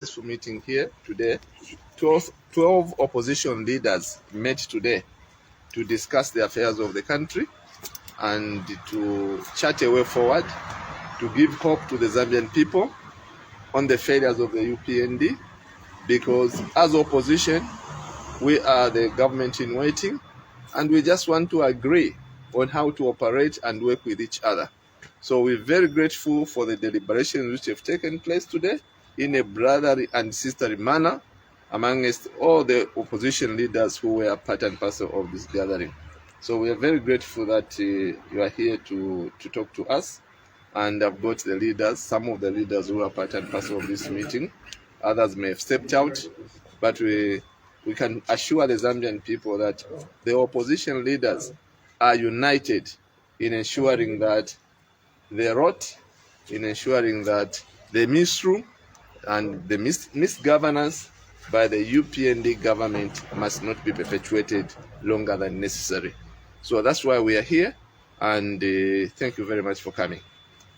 Peaceful meeting here today. 12 opposition leaders met today to discuss the affairs of the country and to chart a way forward, to give hope to the Zambian people on the failures of the UPND, because as opposition, we are the government in waiting, and we just want to agree on how to operate and work with each other. So we're very grateful for the deliberations which have taken place today in a brotherly and sisterly manner amongst all the opposition leaders who were part and parcel of this gathering. So we are very grateful that you are here to talk to us, and I've got the leaders, some of the leaders who are part and parcel of this meeting. Others may have stepped out, but we can assure the Zambian people that the opposition leaders are united in ensuring that the rot, in ensuring that the misrule and the misgovernance by the UPND government must not be perpetuated longer than necessary. So that's why we are here, and thank you very much for coming.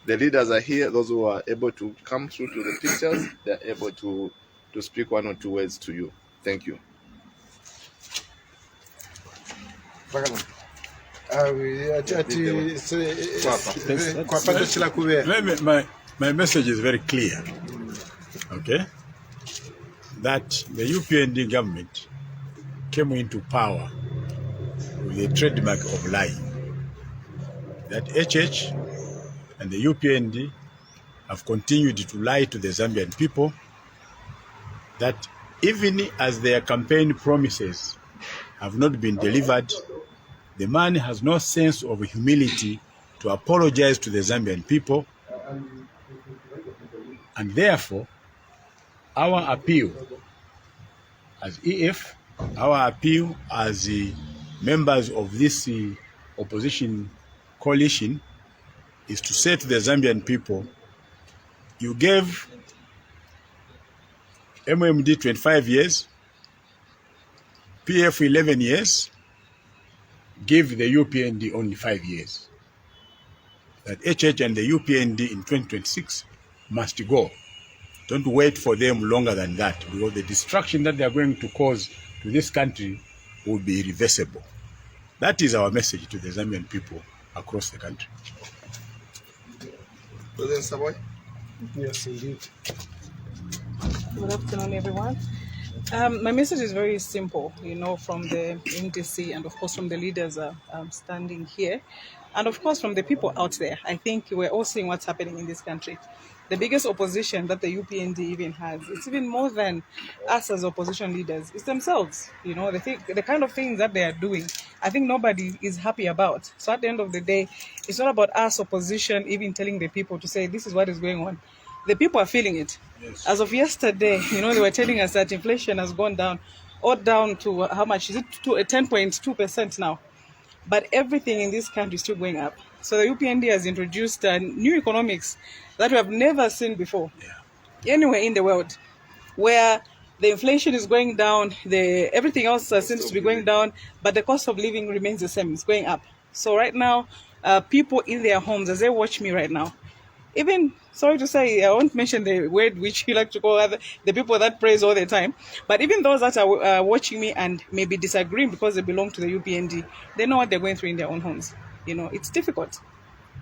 The leaders are here. Those who are able to come through to the pictures, they're able to speak one or two words to you. Thank you. My message is very clear, okay? That the UPND government came into power with a trademark of lying. That HH and the UPND have continued to lie to the Zambian people, that even as their campaign promises have not been delivered, the man has no sense of humility to apologize to the Zambian people. And therefore, our appeal as EF, our appeal as members of this opposition coalition is to say to the Zambian people, you gave MMD 25 years, PF 11 years, give the UPND only 5 years. That HH and the UPND in 2026 must go. Don't wait for them longer than that, because the destruction that they are going to cause to this country will be irreversible. That is our message to the Zambian people across the country. President Savoy? Yes, indeed. Good afternoon, everyone. My message is very simple, from the NDC and, of course, from the leaders standing here, and, of course, from the people out there. I think we're all seeing what's happening in this country. The biggest opposition that the UPND even has, it's even more than us as opposition leaders, it's themselves. The kind of things that they are doing, I think nobody is happy about. So at the end of the day, it's not about us opposition even telling the people to say this is what is going on. The people are feeling it. Yes. As of yesterday, they were telling us that inflation has gone down, or down to how much? Is it to 10.2% now? But everything in this country is still going up. So the UPND has introduced new economics that we have never seen before, anywhere in the world, where the inflation is going down, everything else seems to be going down, but the cost of living remains the same. It's going up. So right now, people in their homes, as they watch me right now, even, sorry to say, I won't mention the word which you like to call the people that praise all the time, but even those that are watching me and maybe disagreeing because they belong to the UPND, they know what they're going through in their own homes. It's difficult.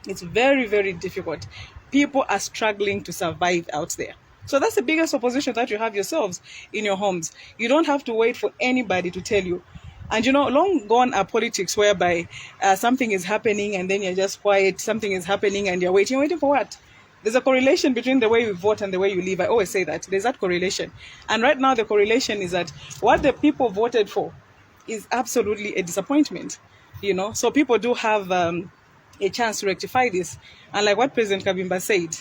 It's very, very difficult. People are struggling to survive out there. So that's the biggest opposition that you have yourselves in your homes. You don't have to wait for anybody to tell you. And long gone are politics whereby something is happening and then you're just quiet, something is happening and you're waiting. Waiting for what? There's a correlation between the way you vote and the way you live. I always say that. There's that correlation. And right now the correlation is that what the people voted for is absolutely a disappointment. So people do have a chance to rectify this. And like what President Kabimba said,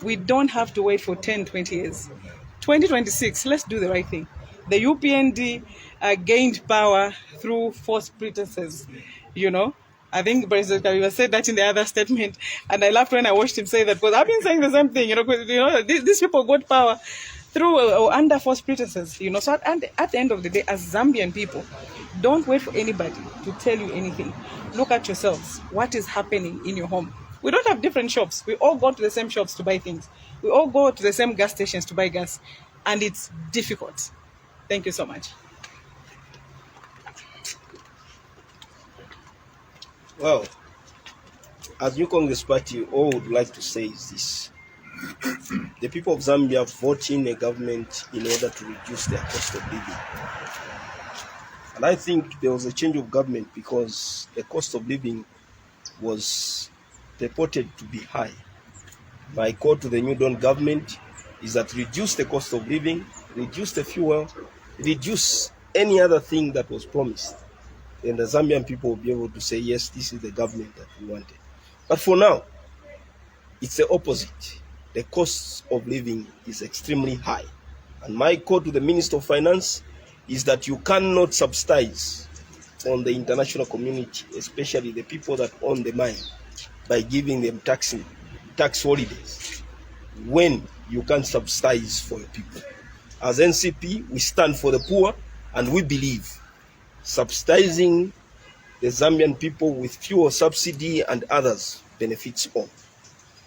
we don't have to wait for 10, 20 years. 2026, let's do the right thing. The UPND gained power through false pretenses, I think President Kabila said that in the other statement, and I laughed when I watched him say that, because I've been saying the same thing, these people got power through or under false pretenses, So at the end of the day, as Zambian people, don't wait for anybody to tell you anything. Look at yourselves. What is happening in your home? We don't have different shops. We all go to the same shops to buy things. We all go to the same gas stations to buy gas. and it's difficult. Thank you so much. Well, as New Congress Party, all would like to say is this. The people of Zambia vote in a government in order to reduce their cost of living. And I think there was a change of government because the cost of living was reported to be high. My call to the New Dawn government is that reduce the cost of living, reduce the fuel, reduce any other thing that was promised. And the Zambian people will be able to say, yes, this is the government that we wanted. But for now, it's the opposite. The cost of living is extremely high. And my call to the Minister of Finance is that you cannot subsidize on the international community, especially the people that own the mine, by giving them tax holidays when you can't subsidize for your people. As NCP, we stand for the poor, and we believe subsidizing the Zambian people with fuel subsidy and others benefits all.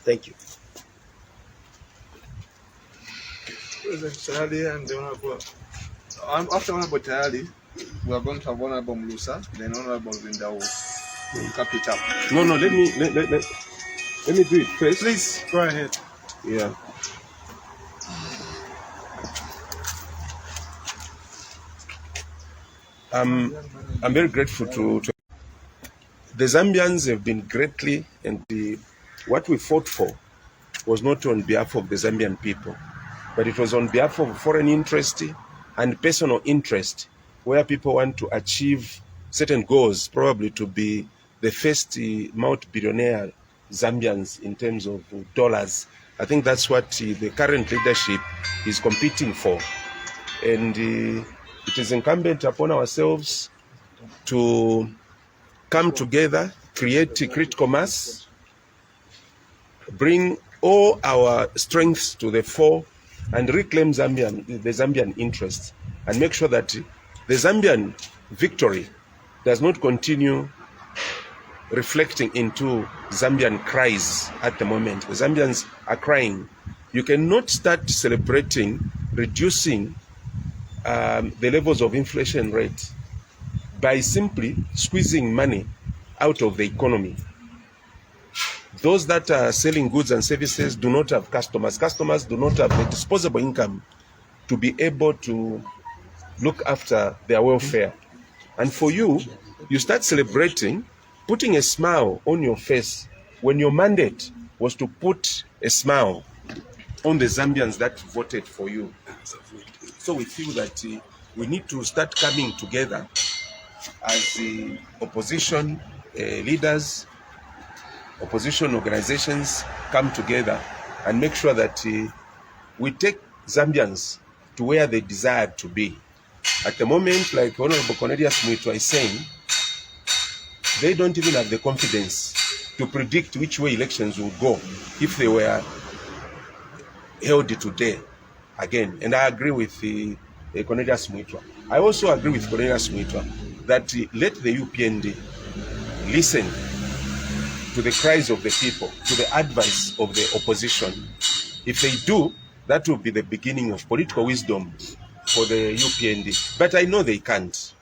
Thank you. President Tayali and the Honorable. After Honorable Tayali, we are going to have Honorable Mulusa, then Honorable Linda will cap it up. No, let me do it first. Please, go ahead. Yeah. I'm very grateful to the Zambians have been greatly, and what we fought for was not on behalf of the Zambian people, but it was on behalf of foreign interest and personal interest, where people want to achieve certain goals, probably to be the first multi-billionaire Zambians in terms of dollars. I think that's what the current leadership is competing for. And it is incumbent upon ourselves to come together, create a critical mass, bring all our strengths to the fore, and reclaim the Zambian interests, and make sure that the Zambian victory does not continue reflecting into Zambian cries at the moment. The Zambians are crying. You cannot start celebrating reducing the levels of inflation rate by simply squeezing money out of the economy. Those that are selling goods and services do not have customers. Customers do not have the disposable income to be able to look after their welfare. And for you, you start celebrating, putting a smile on your face when your mandate was to put a smile on the Zambians that voted for you. So we feel that we need to start coming together as opposition leaders, opposition organizations come together and make sure that we take Zambians to where they desire to be. At the moment, like Honorable Cornelius Mwitwa is saying, they don't even have the confidence to predict which way elections will go if they were held today again. And I agree with Cornelius Mwitwa. I also agree with Cornelius Mwitwa that let the UPND listen to the cries of the people, to the advice of the opposition. If they do, that will be the beginning of political wisdom for the UPND. But I know they can't.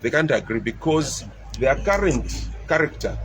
They can't agree because their current character